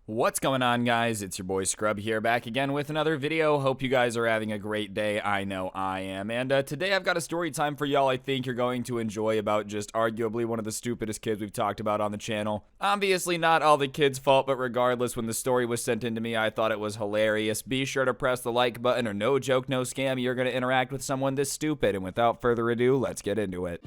What's going on, guys? It's your boy Scrub here, back again with another video. Hope you guys are having a great day. I know I am. And today I've got a story time for y'all I think you're going to enjoy about just arguably one of the stupidest kids we've talked about on the channel. Obviously not all the kids' fault, but regardless, when the story was sent in to me, I thought it was hilarious. Be sure to press the like button or no joke, no scam. You're going to interact with someone this stupid. And without further ado, let's get into it.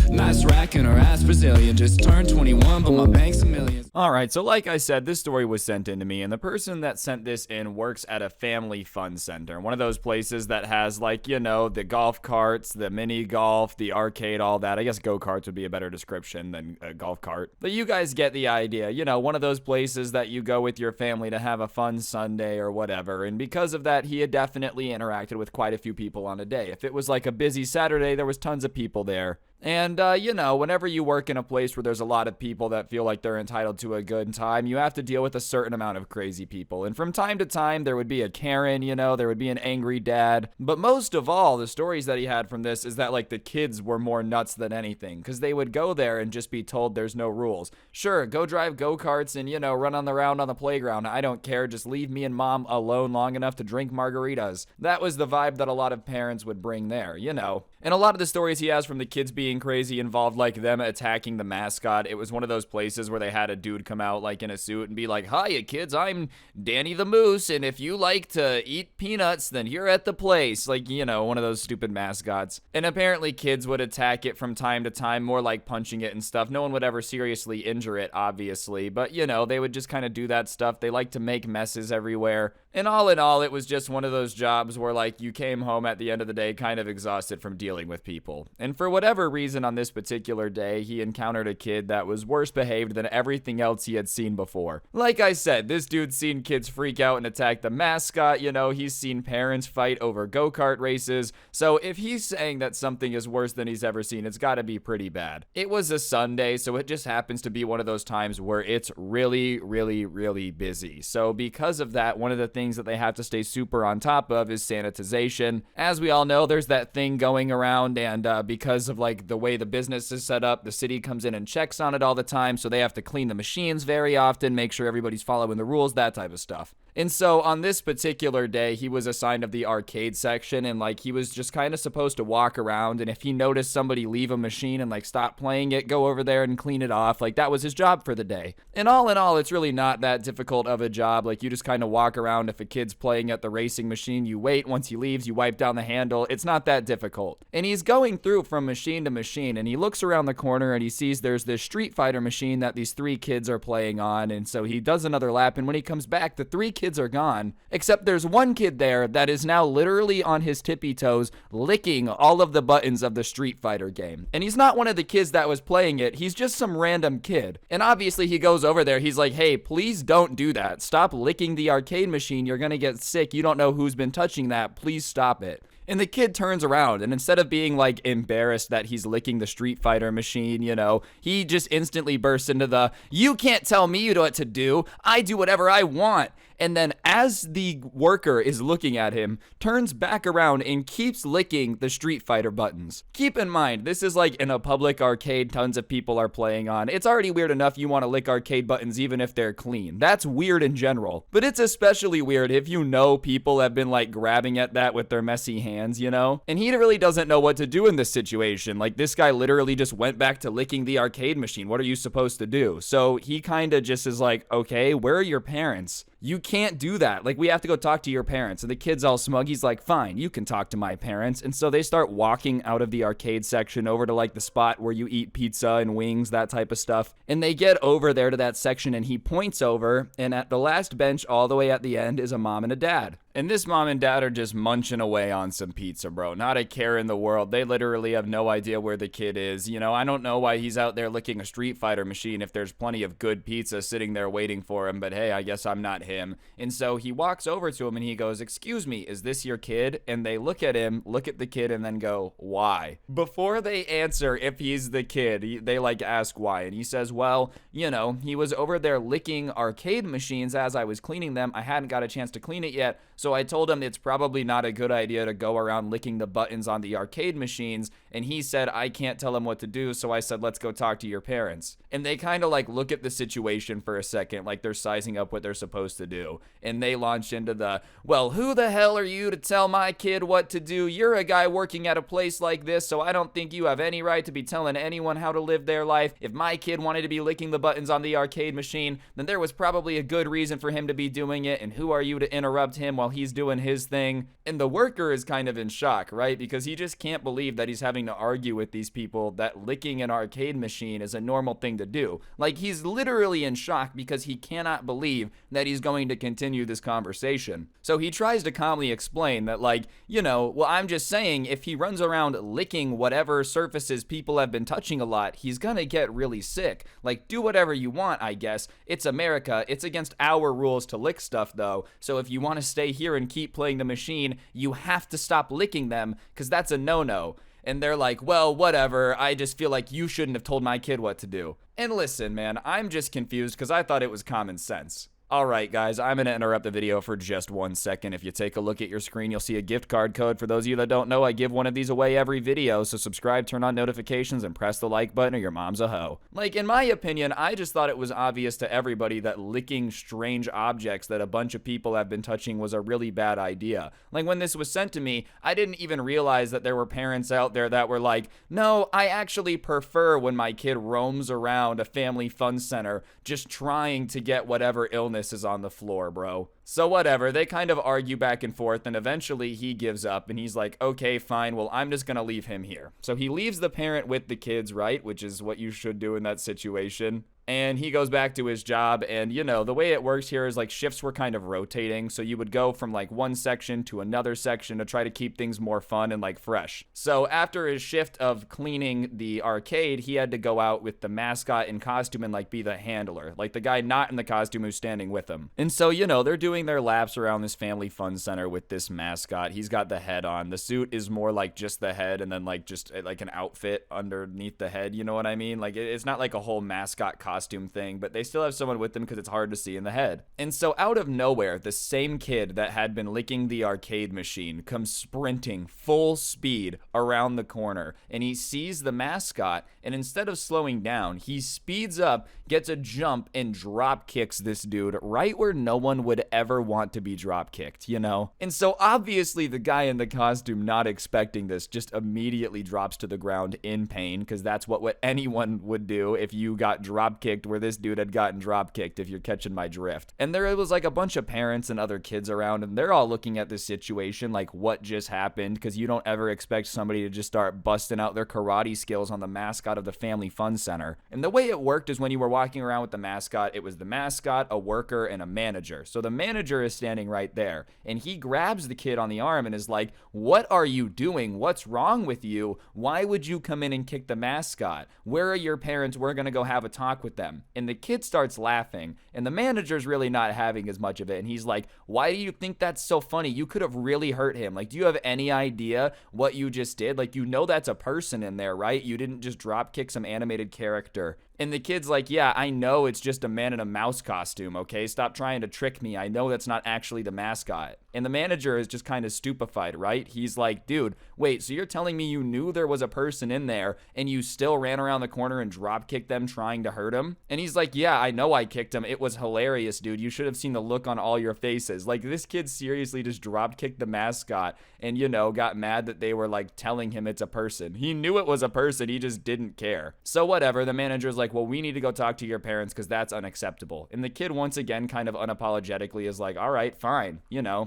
Nice racking her ass Brazilian, just turned 21, but my bank's a million. Alright, so like I said, this story was sent in to me, and the person that sent this in works at a family fun center. One of those places that has, like, you know, the golf carts, the mini golf, the arcade, all that. I guess go-karts would be a better description than a golf cart. But you guys get the idea. You know, one of those places that you go with your family to have a fun Sunday or whatever. And because of that, he had definitely interacted with quite a few people on a day. If it was like a busy Saturday, there was tons of people there. And, you know, whenever you work in a place where there's a lot of people that feel like they're entitled to a good time, you have to deal with a certain amount of crazy people. And from time to time, there would be a Karen, you know, there would be an angry dad. But most of all, the stories that he had from this is that, like, the kids were more nuts than anything, because they would go there and just be told there's no rules. Sure, go drive go-karts and, you know, run on the round on the playground. I don't care. Just leave me and mom alone long enough to drink margaritas. That was the vibe that a lot of parents would bring there, you know. And a lot of the stories he has from the kids being crazy involved, like, them attacking the mascot. It was one of those places where they had a dude come out, like, in a suit and be like, "Hiya, kids, I'm Danny the Moose, and if you like to eat peanuts, then you're at the place." Like, you know, one of those stupid mascots. And apparently kids would attack it from time to time, more like punching it and stuff. No one would ever seriously injure it, obviously, but, you know, they would just kind of do that stuff. They like to make messes everywhere. And all in all, it was just one of those jobs where, like, you came home at the end of the day kind of exhausted from dealing with people. And for whatever reason, on this particular day, he encountered a kid that was worse behaved than everything else he had seen before. Like I said, this dude's seen kids freak out and attack the mascot, you know, he's seen parents fight over go-kart races, so if he's saying that something is worse than he's ever seen, it's gotta be pretty bad. It was a Sunday, so it just happens to be one of those times where it's really, really, really busy. So because of that, one of the things that they have to stay super on top of is sanitization. As we all know, there's that thing going around, and because of, like, the way the business is set up, the city comes in and checks on it all the time, so they have to clean the machines very often, make sure everybody's following the rules, that type of stuff. And so on this particular day, he was assigned of the arcade section, and, like, he was just kind of supposed to walk around, and if he noticed somebody leave a machine and, like, stop playing it, go over there and clean it off. Like, that was his job for the day. And all in all, it's really not that difficult of a job. Like, you just kind of walk around. If a kid's playing at the racing machine, you wait. Once he leaves, you wipe down the handle. It's not that difficult. And he's going through from machine to machine, and he looks around the corner and he sees there's this Street Fighter machine that these three kids are playing on, and so he does another lap, and when he comes back, the three kids are gone, except there's one kid there that is now literally on his tippy toes licking all of the buttons of the Street Fighter game. And he's not one of the kids that was playing it, he's just some random kid. And obviously he goes over there, he's like, "Hey, please don't do that. Stop licking the arcade machine, you're gonna get sick, you don't know who's been touching that, please stop it." And the kid turns around, and instead of being, like, embarrassed that he's licking the Street Fighter machine, you know, he just instantly bursts into the, "You can't tell me what to do, I do whatever I want." And then as the worker is looking at him, turns back around and keeps licking the Street Fighter buttons. Keep in mind, this is like in a public arcade tons of people are playing on. It's already weird enough you want to lick arcade buttons even if they're clean. That's weird in general. But it's especially weird if you know people have been, like, grabbing at that with their messy hands, you know? And he really doesn't know what to do in this situation. Like, this guy literally just went back to licking the arcade machine. What are you supposed to do? So he kind of just is like, "Okay, where are your parents? You can't do that. Like, we have to go talk to your parents." And the kid's all smug. He's like, "Fine, you can talk to my parents." And so they start walking out of the arcade section over to, like, the spot where you eat pizza and wings, that type of stuff. And they get over there to that section, and he points over, and at the last bench all the way at the end is a mom and a dad. And this mom and dad are just munching away on some pizza, bro. Not a care in the world. They literally have no idea where the kid is. You know, I don't know why he's out there licking a Street Fighter machine if there's plenty of good pizza sitting there waiting for him, but hey, I guess I'm not him. And so he walks over to him and he goes, "Excuse me, is this your kid?" And they look at him, look at the kid, and then go, "Why?" Before they answer if he's the kid, they, like, ask why. And he says, "Well, you know, he was over there licking arcade machines as I was cleaning them. I hadn't got a chance to clean it yet, So I told him it's probably not a good idea to go around licking the buttons on the arcade machines, and he said I can't tell him what to do, so I said let's go talk to your parents. And they kind of like look at the situation for a second, like they're sizing up what they're supposed to do, and they launch into the, well, who the hell are you to tell my kid what to do? You're a guy working at a place like this, so I don't think you have any right to be telling anyone how to live their life. If my kid wanted to be licking the buttons on the arcade machine, then there was probably a good reason for him to be doing it, and who are you to interrupt him while he's doing his thing? And the worker is kind of in shock, right? Because he just can't believe that he's having to argue with these people that licking an arcade machine is a normal thing to do. Like, he's literally in shock because he cannot believe that he's going to continue this conversation. So he tries to calmly explain that, like, well, I'm just saying if he runs around licking whatever surfaces people have been touching a lot, he's gonna get really sick. Like, do whatever you want, I guess. It's America. It's against our rules to lick stuff, though. So if you want to stay here and keep playing the machine, you have to stop licking them, because that's a no-no. And they're like, well, whatever, I just feel like you shouldn't have told my kid what to do. And listen, man, I'm just confused because I thought it was common sense. Alright guys, I'm going to interrupt the video for just 1 second. If you take a look at your screen, you'll see a gift card code. For those of you that don't know, I give one of these away every video, so subscribe, turn on notifications, and press the like button or your mom's a hoe. Like, in my opinion, I just thought it was obvious to everybody that licking strange objects that a bunch of people have been touching was a really bad idea. Like, when this was sent to me, I didn't even realize that there were parents out there that were like, no, I actually prefer when my kid roams around a family fun center just trying to get whatever illness is on the floor, bro. So whatever, they kind of argue back and forth, and eventually he gives up and he's like, okay, fine, well, I'm just gonna leave him here. So he leaves the parent with the kids, right? Which is what you should do in that situation. And he goes back to his job, and the way it works here is like shifts were kind of rotating, so you would go from like one section to another section to try to keep things more fun and like fresh. So after his shift of cleaning the arcade, he had to go out with the mascot in costume and like be the handler, like the guy not in the costume who's standing with him. And so they're doing their laps around this family fun center with this mascot. He's got the head on. The suit is more like just the head and then like just like an outfit underneath the head, you know what I mean? Like it's not like a whole mascot costume thing, but they still have someone with them because it's hard to see in the head. And so out of nowhere, the same kid that had been licking the arcade machine comes sprinting full speed around the corner, and he sees the mascot, and instead of slowing down, he speeds up, gets a jump, and drop kicks this dude right where no one would ever want to be drop kicked, And so obviously the guy in the costume, not expecting this, just immediately drops to the ground in pain, because that's what anyone would do if you got drop kicked where this dude had gotten drop kicked, if you're catching my drift. And there was like a bunch of parents and other kids around, and they're all looking at this situation like, what just happened? Because you don't ever expect somebody to just start busting out their karate skills on the mascot of the family fun center. And the way it worked is when you were walking around with the mascot, it was the mascot, a worker, and a manager. So the manager is standing right there, and he grabs the kid on the arm and is like, what are you doing? What's wrong with you? Why would you come in and kick the mascot? Where are your parents? We're gonna go have a talk with them. And the kid starts laughing, and the manager's really not having as much of it, and he's like, why do you think that's so funny? You could have really hurt him. Like, do you have any idea what you just did? Like, that's a person in there, right? You didn't just drop kick some animated character. And the kid's like, yeah, I know it's just a man in a mouse costume, okay? Stop trying to trick me. I know that's not actually the mascot. And the manager is just kind of stupefied, right? He's like, dude, wait, so you're telling me you knew there was a person in there and you still ran around the corner and drop kicked them trying to hurt him? And he's like, yeah, I know I kicked him. It was hilarious, dude. You should have seen the look on all your faces. Like, this kid seriously just drop kicked the mascot and, got mad that they were like telling him it's a person. He knew it was a person. He just didn't care. So whatever, the manager's like, well, we need to go talk to your parents because that's unacceptable. And the kid once again kind of unapologetically is like, all right, fine,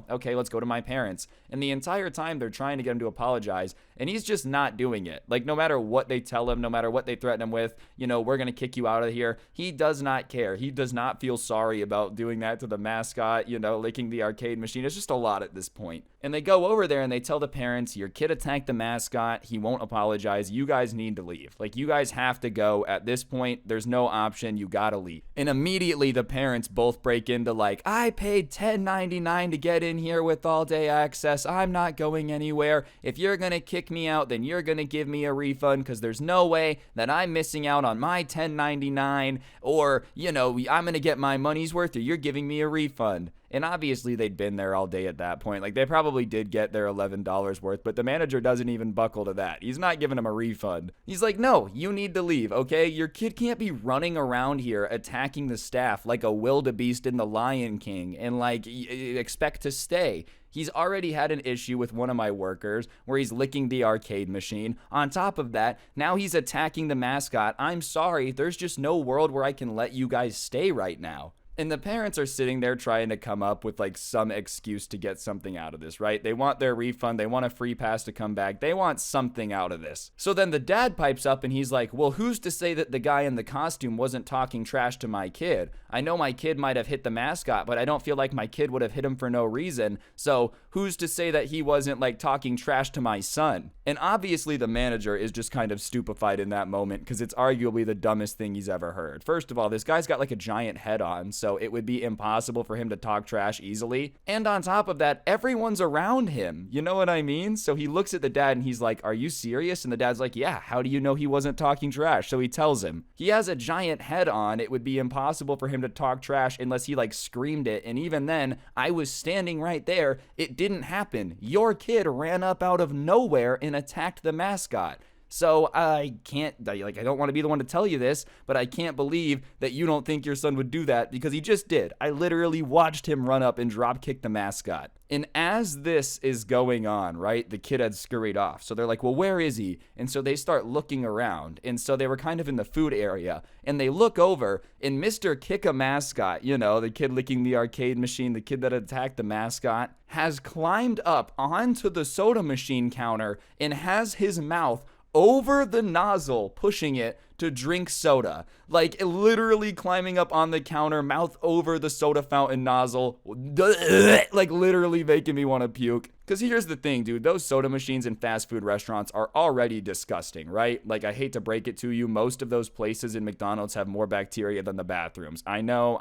okay, let's go to my parents. And the entire time they're trying to get him to apologize, and he's just not doing it. Like, no matter what they tell him, no matter what they threaten him with, we're gonna kick you out of here, he does not care. He does not feel sorry about doing that to the mascot, licking the arcade machine. It's just a lot at this point. And they go over there and they tell the parents, your kid attacked the mascot, he won't apologize, you guys need to leave. Like, you guys have to go at this point. point, there's no option, you gotta leave. And immediately the parents both break into like, I paid $10.99 to get in here with all day access. I'm not going anywhere. If you're gonna kick me out, then you're gonna give me a refund, because there's no way that I'm missing out on my $10.99, or, you know, I'm gonna get my money's worth, or you're giving me a refund. And obviously they'd been there all day at that point. Like, they probably did get their $11 worth, but the manager doesn't even buckle to that. He's not giving him a refund. He's like, no, you need to leave, okay? Your kid can't be running around here attacking the staff like a wildebeest in The Lion King and like expect to stay. He's already had an issue with one of my workers where he's licking the arcade machine. On top of that, now he's attacking the mascot. I'm sorry, there's just no world where I can let you guys stay right now. And the parents are sitting there trying to come up with like some excuse to get something out of this, right? They want their refund. They want a free pass to come back. They want something out of this. So then the dad pipes up and he's like, well, who's to say that the guy in the costume wasn't talking trash to my kid? I know my kid might have hit the mascot, but I don't feel like my kid would have hit him for no reason. So who's to say that he wasn't like talking trash to my son? And obviously the manager is just kind of stupefied in that moment because it's arguably the dumbest thing he's ever heard. First of all, this guy's got like a giant head on, so it would be impossible for him to talk trash easily. And on top of that, everyone's around him. You know what I mean? So he looks at the dad and he's like, are you serious? And the dad's like, yeah, how do you know he wasn't talking trash? So he tells him, he has a giant head on. It would be impossible for him to talk trash unless he like screamed it. And even then, I was standing right there. It didn't happen. Your kid ran up out of nowhere and attacked the mascot. So I don't want to be the one to tell you this, but I can't believe that you don't think your son would do that, because he just did. I literally watched him run up and drop kick the mascot. And as this is going on, right, the kid had scurried off. So they're like, well, where is he? And so they start looking around. And so they were kind of in the food area. And they look over, and Mr. Kick-A-Mascot, you know, the kid licking the arcade machine, the kid that attacked the mascot, has climbed up onto the soda machine counter and has his mouth over the nozzle, pushing it to drink soda. Like, literally climbing up on the counter, mouth over the soda fountain nozzle, like literally making me want to puke. Because here's the thing, dude, those soda machines in fast food restaurants are already disgusting, right? Like, I hate to break it to you, most of those places in McDonald's have more bacteria than the bathrooms. I know,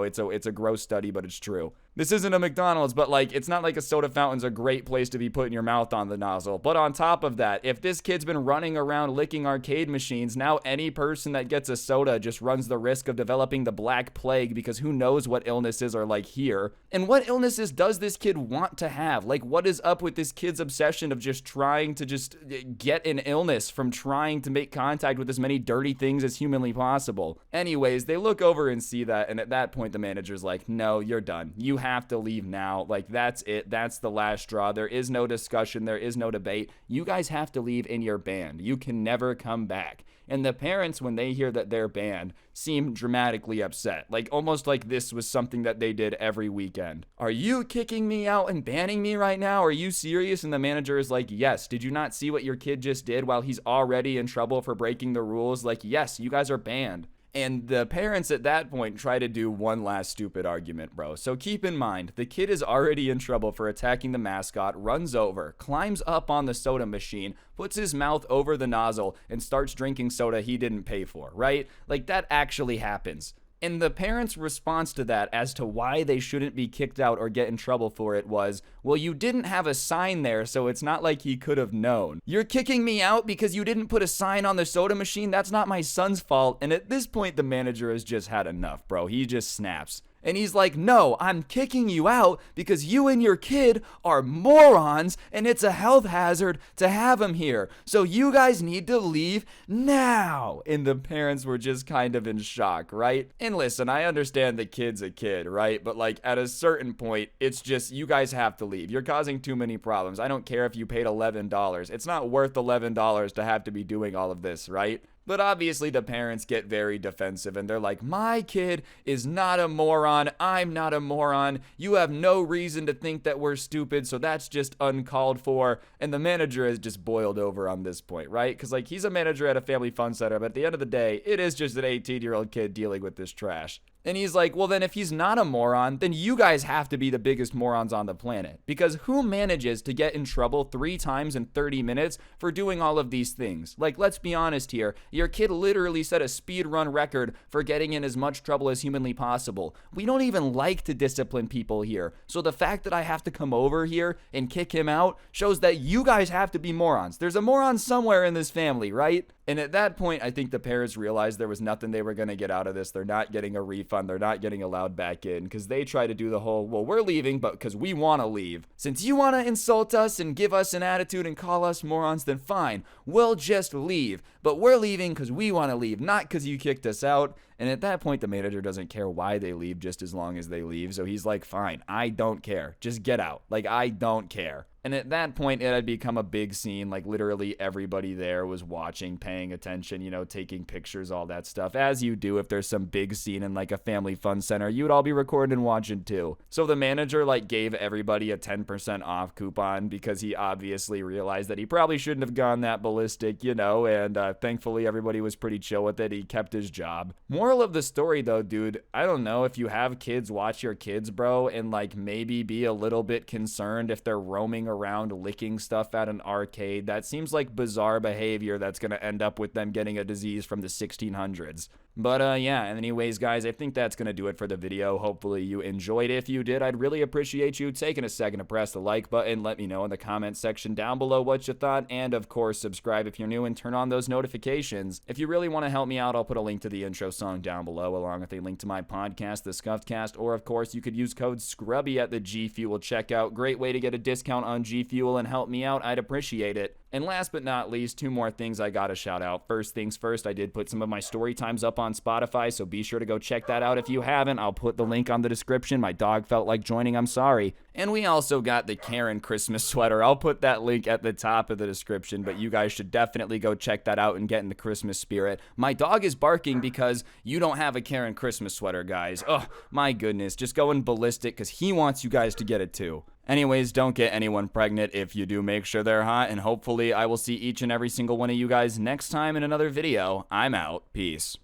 it's a gross study, but it's true. This isn't a McDonald's, but like, it's not like a soda fountain's a great place to be putting your mouth on the nozzle. But on top of that, if this kid's been running around licking arcade machines, now any person that gets a soda just runs the risk of developing the Black Plague, because who knows what illnesses are like here. And what illnesses does this kid want to have? Like, what is up with this kid's obsession of just trying to just get an illness from trying to make contact with as many dirty things as humanly possible? Anyways, they look over and see that, and at that point the manager's like, no, you're done. You have to leave now. Like, that's it. That's the last straw. There is no discussion. There is no debate. You guys have to leave in your band. You can never come back. And the parents, when they hear that they're banned, seem dramatically upset. Like, almost like this was something that they did every weekend. Are you kicking me out and banning me right now? Are you serious? And the manager is like, yes. Did you not see what your kid just did while he's already in trouble for breaking the rules? Like, yes, you guys are banned. And the parents at that point try to do one last stupid argument, bro. So keep in mind, the kid is already in trouble for attacking the mascot, runs over, climbs up on the soda machine, puts his mouth over the nozzle, and starts drinking soda he didn't pay for, right? Like, that actually happens. And the parents' response to that as to why they shouldn't be kicked out or get in trouble for it was, well, you didn't have a sign there, so it's not like he could have known. You're kicking me out because you didn't put a sign on the soda machine? That's not my son's fault. And at this point, the manager has just had enough, bro. He just snaps. And he's like, no, I'm kicking you out because you and your kid are morons and it's a health hazard to have him here. So you guys need to leave now. And the parents were just kind of in shock, right? And listen, I understand the kid's a kid, right? But like, at a certain point, it's just, you guys have to leave. You're causing too many problems. I don't care if you paid $11. It's not worth $11 to have to be doing all of this, right? But obviously the parents get very defensive and they're like, my kid is not a moron. I'm not a moron. You have no reason to think that we're stupid, so that's just uncalled for. And the manager is just boiled over on this point, right? Because like, he's a manager at a family fun center, but at the end of the day, it is just an 18-year-old kid dealing with this trash. And he's like, well, then if he's not a moron, then you guys have to be the biggest morons on the planet. Because who manages to get in trouble 3 times in 30 minutes for doing all of these things? Like, let's be honest here. Your kid literally set a speed run record for getting in as much trouble as humanly possible. We don't even like to discipline people here. So the fact that I have to come over here and kick him out shows that you guys have to be morons. There's a moron somewhere in this family, right? And at that point, I think the parents realized there was nothing they were going to get out of this. They're not getting a refund. They're not getting allowed back in because they try to do the whole, well, we're leaving, but because we want to leave. Since you want to insult us and give us an attitude and call us morons, then fine. We'll just leave. But we're leaving because we want to leave, not because you kicked us out. And at that point, the manager doesn't care why they leave just as long as they leave. So he's like, fine, I don't care. Just get out. Like, I don't care. And at that point, it had become a big scene. Like, literally everybody there was watching, paying attention, you know, taking pictures, all that stuff. As you do if there's some big scene in, like, a family fun center, you would all be recording and watching, too. So the manager, like, gave everybody a 10% off coupon because he obviously realized that he probably shouldn't have gone that ballistic, you know, and thankfully everybody was pretty chill with it. He kept his job. Moral of the story, though, dude, I don't know if you have kids, watch your kids, bro, and, like, maybe be a little bit concerned if they're roaming around licking stuff at an arcade. That seems like bizarre behavior that's going to end up with them getting a disease from the 1600s. But yeah, anyways, guys, I think that's going to do it for the video. Hopefully you enjoyed it. If you did, I'd really appreciate you taking a second to press the like button. Let me know in the comment section down below what you thought. And of course, subscribe if you're new and turn on those notifications. If you really want to help me out, I'll put a link to the intro song down below, along with a link to my podcast, The Scuffed Cast. Or of course, you could use code SCRUBBY at the G Fuel checkout. Great way to get a discount on G Fuel and help me out. I'd appreciate it. And last but not least, 2 more things I gotta shout out. First things first, I did put some of my story times up on Spotify, so be sure to go check that out if you haven't. I'll put the link on the description. My dog felt like joining, I'm sorry. And we also got the Karen Christmas sweater. I'll put that link at the top of the description, but you guys should definitely go check that out and get in the Christmas spirit. My dog is barking because you don't have a Karen Christmas sweater, guys. Oh, my goodness. Just going ballistic because he wants you guys to get it too. Anyways, don't get anyone pregnant. If you do, make sure they're hot, and hopefully I will see each and every single one of you guys next time in another video. I'm out. Peace.